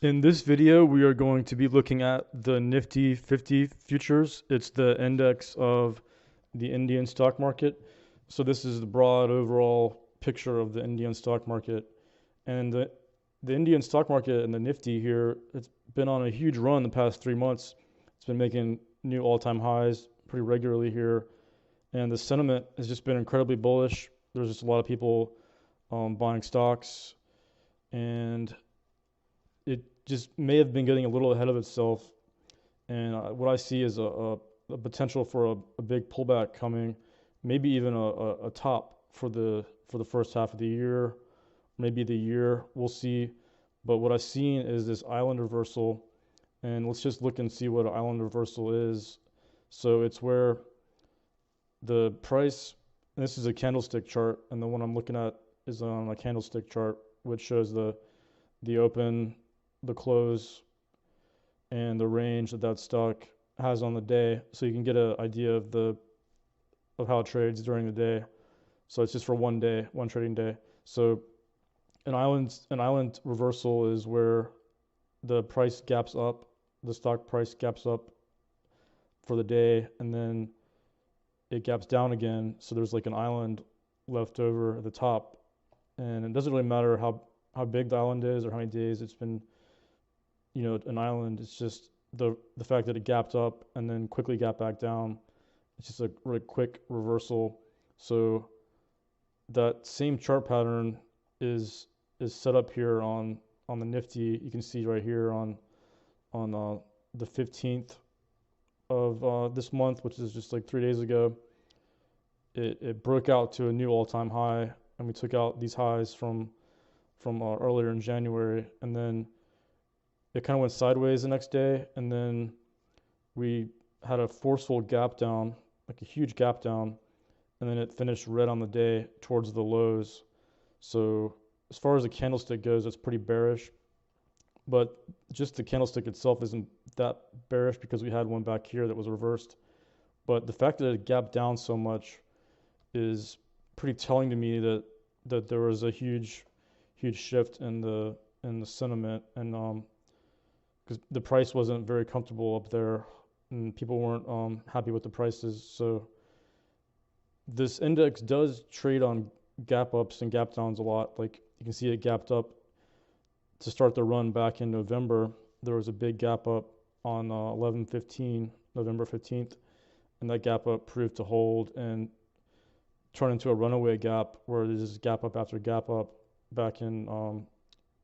In this video, we are going to be looking at the Nifty 50 futures. It's the index of the Indian stock market. So this is the broad overall picture of the Indian stock market. And the Indian stock market and the Nifty here, it's been on a huge run the past 3 months. It's been making new all-time highs pretty regularly here. And the sentiment has just been incredibly bullish. There's just a lot of people buying stocks, and it just may have been getting a little ahead of itself. And what I see is a potential for a big pullback coming, maybe even a top for the first half of the year, maybe the year. We'll see. But what I've seen is this island reversal, and let's just look and see what an island reversal is. So it's where the price, and this is a candlestick chart, and the one I'm looking at is on a candlestick chart, which shows the open, the close, and the range that that stock has on the day, so you can get an idea of the of how it trades during the day. So it's just for one day, one trading day. So an island reversal is where the price gaps up, the stock price gaps up for the day, and then it gaps down again. So there's like an island left over at the top, and it doesn't really matter how big the island is or how many days it's been, an island. It's just the fact that it gapped up and then quickly gapped back down. It's just a really quick reversal. So that same chart pattern is set up here on the Nifty. You can see right here on the 15th of this month, which is just like 3 days ago. It broke out to a new all-time high, and we took out these highs from earlier in January, and then it kind of went sideways the next day, and then we had a forceful gap down, like a huge gap down, and then it finished red on the day towards the lows. So as far as the candlestick goes, it's pretty bearish, but just the candlestick itself isn't that bearish because we had one back here that was reversed. But the fact that it gapped down so much is pretty telling to me that there was a huge shift in the sentiment, and because the price wasn't very comfortable up there, and people weren't happy with the prices. So this index does trade on gap ups and gap downs a lot. Like you can see, it gapped up to start the run back in November. There was a big gap up on 11/15, November 15th, and that gap up proved to hold and turn into a runaway gap where there's just gap up after gap up back in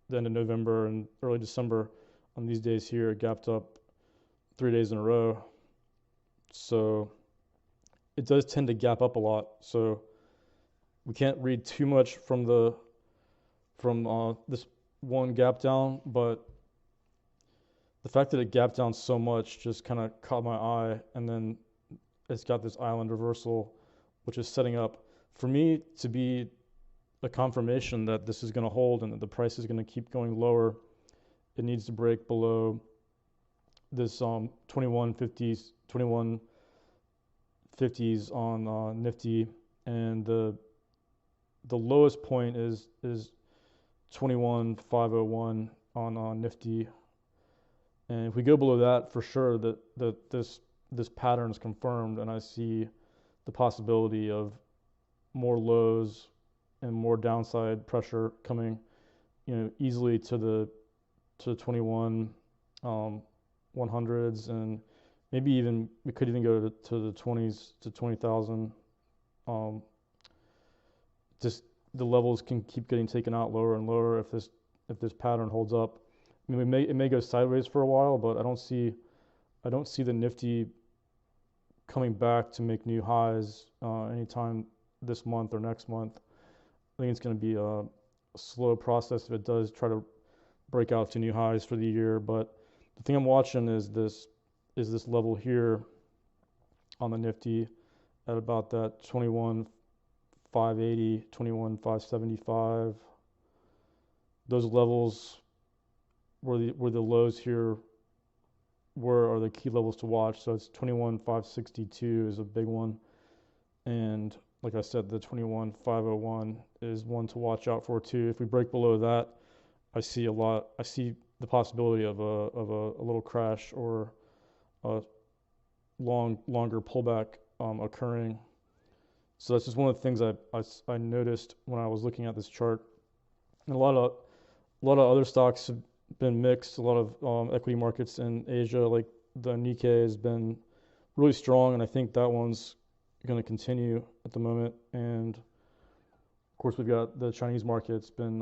the end of November and early December. On these days here, it gapped up 3 days in a row. So it does tend to gap up a lot. So we can't read too much from this one gap down, but the fact that it gapped down so much just kind of caught my eye, and then it's got this island reversal, which is setting up for me to be a confirmation that this is going to hold and that the price is going to keep going lower. It needs to break below this 2150s on Nifty, and the lowest point is 21,501 on Nifty. And if we go below that, for sure that this pattern is confirmed, and I see the possibility of more lows and more downside pressure coming, easily to the 21 100s, and maybe even we could even go to the 20s to 20,000. Just the levels can keep getting taken out lower and lower if this pattern holds up. I mean, it may go sideways for a while, but I don't see the Nifty coming back to make new highs anytime this month or next month. I think it's going to be a slow process if it does try to break out to new highs for the year. But the thing I'm watching is this level here on the Nifty at about that 21,580, 21,575. Those levels where the lows here are the key levels to watch. So it's 21,562 is a big one, and like I said, the 21,501 is one to watch out for too. If we break below that, I see the possibility of a little crash or a longer pullback occurring. So that's just one of the things I noticed when I was looking at this chart. And a lot of other stocks have been mixed. A lot of equity markets in Asia, like the Nikkei, has been really strong, and I think that one's going to continue at the moment. And of course, we've got the Chinese market. It's been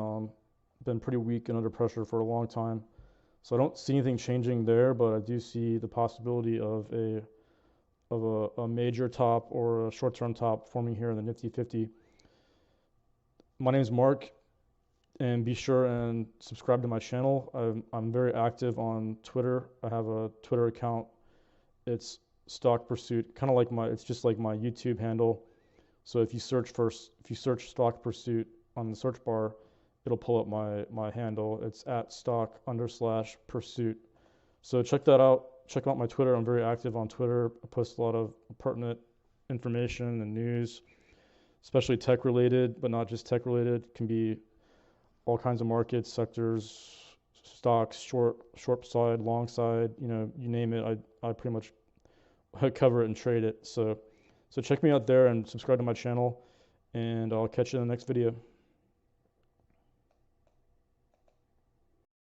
pretty weak and under pressure for a long time. So I don't see anything changing there, but I do see the possibility of a major top or a short-term top forming here in the Nifty 50. My name is Mark, and be sure and subscribe to my channel. I'm very active on Twitter. I have a Twitter account. It's Stock Pursuit, kind of like it's just like my YouTube handle. So if you search Stock Pursuit on the search bar, it'll pull up my handle. It's at @stock_pursuit. So check that out. Check out my Twitter. I'm very active on Twitter. I post a lot of pertinent information and news, especially tech related, but not just tech related. It can be all kinds of markets, sectors, stocks, short side, long side, you name it. I pretty much cover it and trade it. So check me out there and subscribe to my channel, and I'll catch you in the next video.